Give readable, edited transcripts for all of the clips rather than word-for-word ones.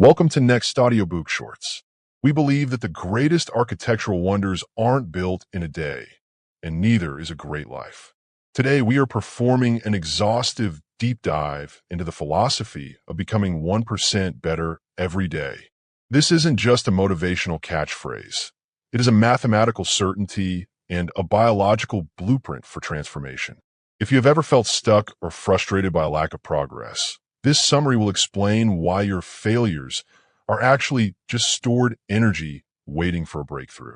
Welcome to NextAudiobookShorts. We believe that the greatest architectural wonders aren't built in a day, and neither is a great life. Today, we are performing an exhaustive deep dive into the philosophy of becoming 1% better every day. This isn't just a motivational catchphrase. It is a mathematical certainty and a biological blueprint for transformation. If you have ever felt stuck or frustrated by a lack of progress, this summary will explain why your failures are actually just stored energy waiting for a breakthrough.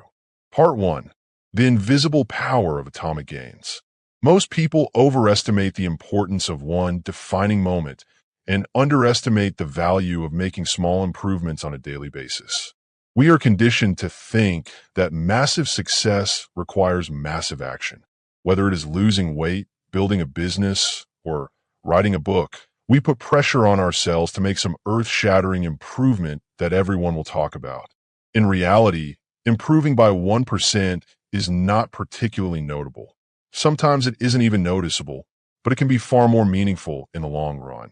Part 1. The invisible power of atomic gains. Most people overestimate the importance of one defining moment and underestimate the value of making small improvements on a daily basis. We are conditioned to think that massive success requires massive action. Whether it is losing weight, building a business, or writing a book, we put pressure on ourselves to make some earth-shattering improvement that everyone will talk about. In reality, improving by 1% is not particularly notable. Sometimes it isn't even noticeable, but it can be far more meaningful in the long run.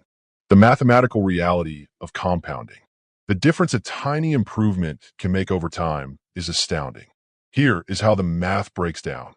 The mathematical reality of compounding. The difference a tiny improvement can make over time is astounding. Here is how the math breaks down.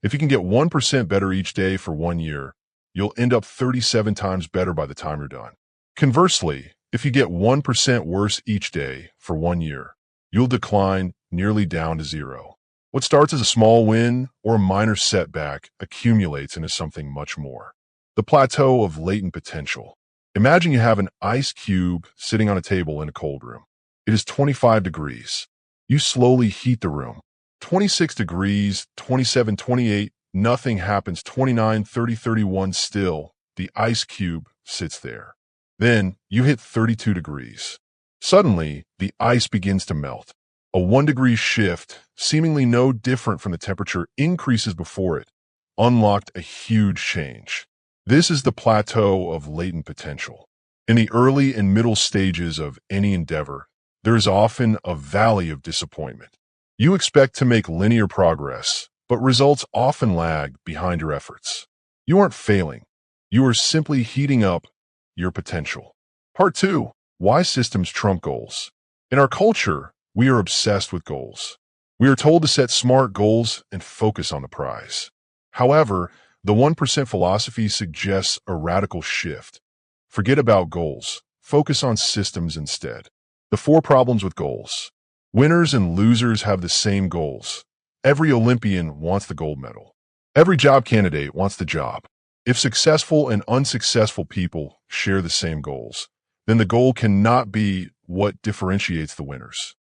If you can get 1% better each day for 1 year, you'll end up 37 times better by the time you're done. Conversely, if you get 1% worse each day for 1 year, you'll decline nearly down to zero. What starts as a small win or a minor setback accumulates into something much more. The plateau of latent potential. Imagine you have an ice cube sitting on a table in a cold room. It is 25 degrees. You slowly heat the room. 26 degrees, 27, 28, nothing happens. 29, 30, 31, still, the ice cube sits there. Then you hit 32 degrees. Suddenly, the ice begins to melt. A 1-degree shift, seemingly no different from the temperature increases before it, unlocked a huge change. This is the plateau of latent potential. In the early and middle stages of any endeavor, there is often a valley of disappointment. You expect to make linear progress, but results often lag behind your efforts. You aren't failing. You are simply heating up your potential. Part 2. Why systems trump goals. In our culture, we are obsessed with goals. We are told to set smart goals and focus on the prize. However, the 1% philosophy suggests a radical shift. Forget about goals. Focus on systems instead. The 4 problems with goals. Winners and losers have the same goals. Every Olympian wants the gold medal. Every job candidate wants the job. If successful and unsuccessful people share the same goals, then the goal cannot be what differentiates the winners.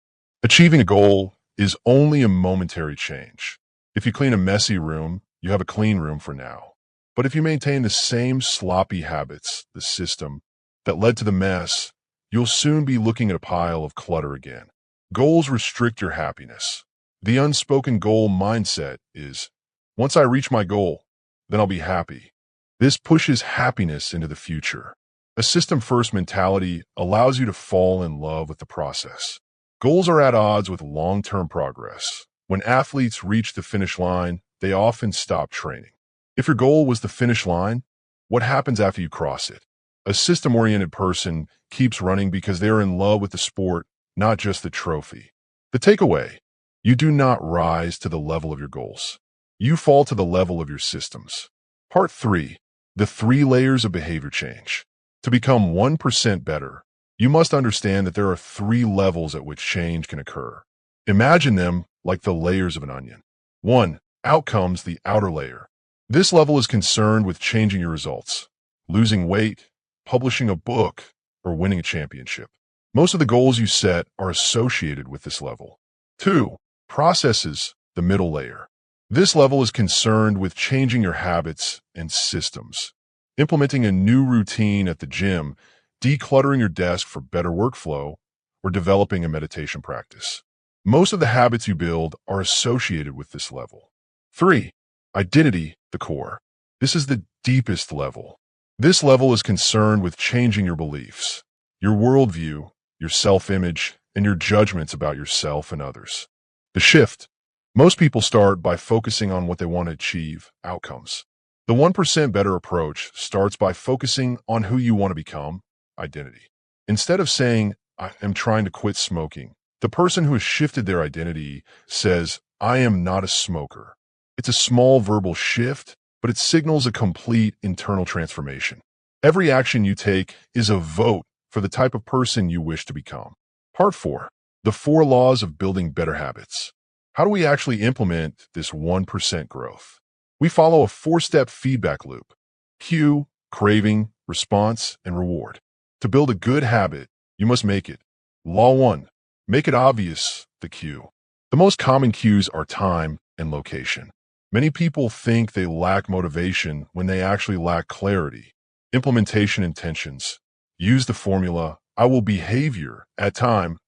Achieving a goal is only a momentary change. If you clean a messy room, you have a clean room for now. But if you maintain the same sloppy habits, the system, that led to the mess, you'll soon be looking at a pile of clutter again. Goals restrict your happiness. The unspoken goal mindset is, once I reach my goal, then I'll be happy. This pushes happiness into the future. A system-first mentality allows you to fall in love with the process. Goals are at odds with long-term progress. When athletes reach the finish line, they often stop training. If your goal was the finish line, what happens after you cross it? A system-oriented person keeps running because they are in love with the sport, not just the trophy. The takeaway: you do not rise to the level of your goals. You fall to the level of your systems. Part 3. The 3 layers of behavior change. To become 1% better, you must understand that there are 3 levels at which change can occur. Imagine them like the layers of an onion. 1. Outcomes, the outer layer. This level is concerned with changing your results, losing weight, publishing a book, or winning a championship. Most of the goals you set are associated with this level. 2. Processes, the middle layer. This level is concerned with changing your habits and systems, implementing a new routine at the gym, decluttering your desk for better workflow, or developing a meditation practice. Most of the habits you build are associated with this level. 3. Identity, the core. This is the deepest level. This level is concerned with changing your beliefs, your worldview, your self-image, and your judgments about yourself and others. The shift. Most people start by focusing on what they want to achieve, outcomes. The 1% better approach starts by focusing on who you want to become, identity. Instead of saying, I am trying to quit smoking. The person who has shifted their identity says, I am not a smoker. It's a small verbal shift, but it signals a complete internal transformation. Every action you take is a vote for the type of person you wish to become. Part 4. The 4 laws of building better habits. How do we actually implement this 1% growth? We follow a 4-step feedback loop: cue, craving, response, and reward. To build a good habit, you must make it. Law 1. Make it obvious, the cue. The most common cues are time and location. Many people think they lack motivation when they actually lack clarity. Implementation intentions. Use the formula, I will behavior at time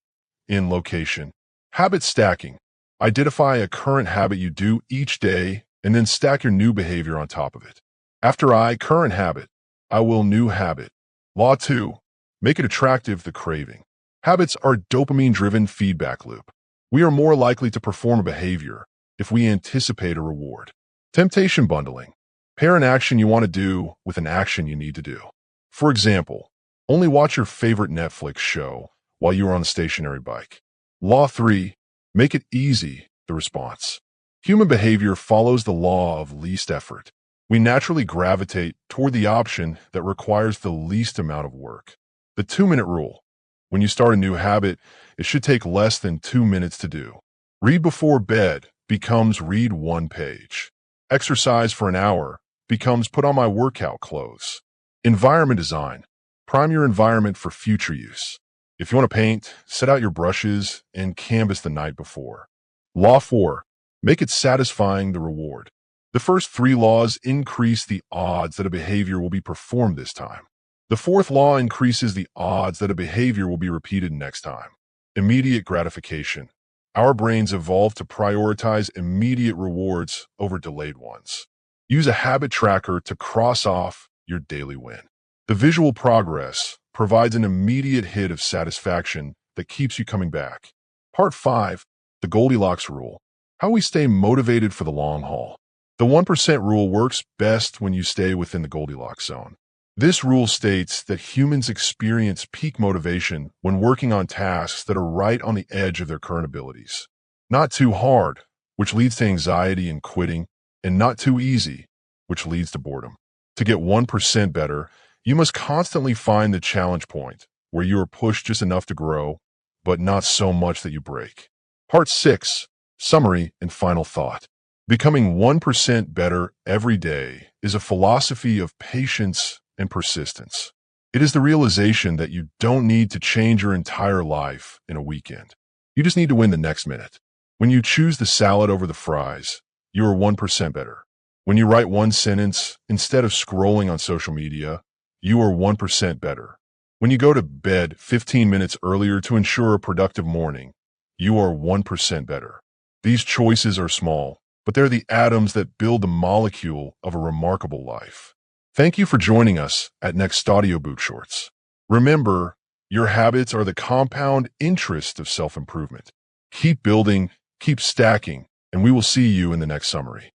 in location. Habit stacking. Identify a current habit you do each day and then stack your new behavior on top of it. After I, current habit, I will new habit. Law 2. Make it attractive, the craving. Habits are dopamine-driven feedback loop. We are more likely to perform a behavior if we anticipate a reward. Temptation bundling. Pair an action you want to do with an action you need to do. For example, only watch your favorite Netflix show while you are on the stationary bike. Law 3. Make it easy, the response. Human behavior follows the law of least effort. We naturally gravitate toward the option that requires the least amount of work. The 2-minute rule. When you start a new habit, it should take less than 2 minutes to do. Read before bed becomes read 1 page. Exercise for an hour becomes put on my workout clothes. Environment design. Prime your environment for future use. If you want to paint, set out your brushes and canvas the night before. Law 4. Make it satisfying, the reward. The first 3 laws increase the odds that a behavior will be performed this time. The 4th law increases the odds that a behavior will be repeated next time. Immediate gratification. Our brains evolved to prioritize immediate rewards over delayed ones. Use a habit tracker to cross off your daily win. The visual progress provides an immediate hit of satisfaction that keeps you coming back. Part 5. The Goldilocks rule. How we stay motivated for the long haul. The 1% rule works best when you stay within the Goldilocks zone. This rule states that humans experience peak motivation when working on tasks that are right on the edge of their current abilities. Not too hard, which leads to anxiety and quitting, and not too easy, which leads to boredom. To get 1% better, you must constantly find the challenge point where you are pushed just enough to grow, but not so much that you break. Part 6. Summary and final thought. Becoming 1% better every day is a philosophy of patience and persistence. It is the realization that you don't need to change your entire life in a weekend. You just need to win the next minute. When you choose the salad over the fries, you are 1% better. When you write 1 sentence instead of scrolling on social media, you are 1% better. When you go to bed 15 minutes earlier to ensure a productive morning, you are 1% better. These choices are small, but they're the atoms that build the molecule of a remarkable life. Thank you for joining us at NextAudiobookShorts. Remember, your habits are the compound interest of self-improvement. Keep building, keep stacking, and we will see you in the next summary.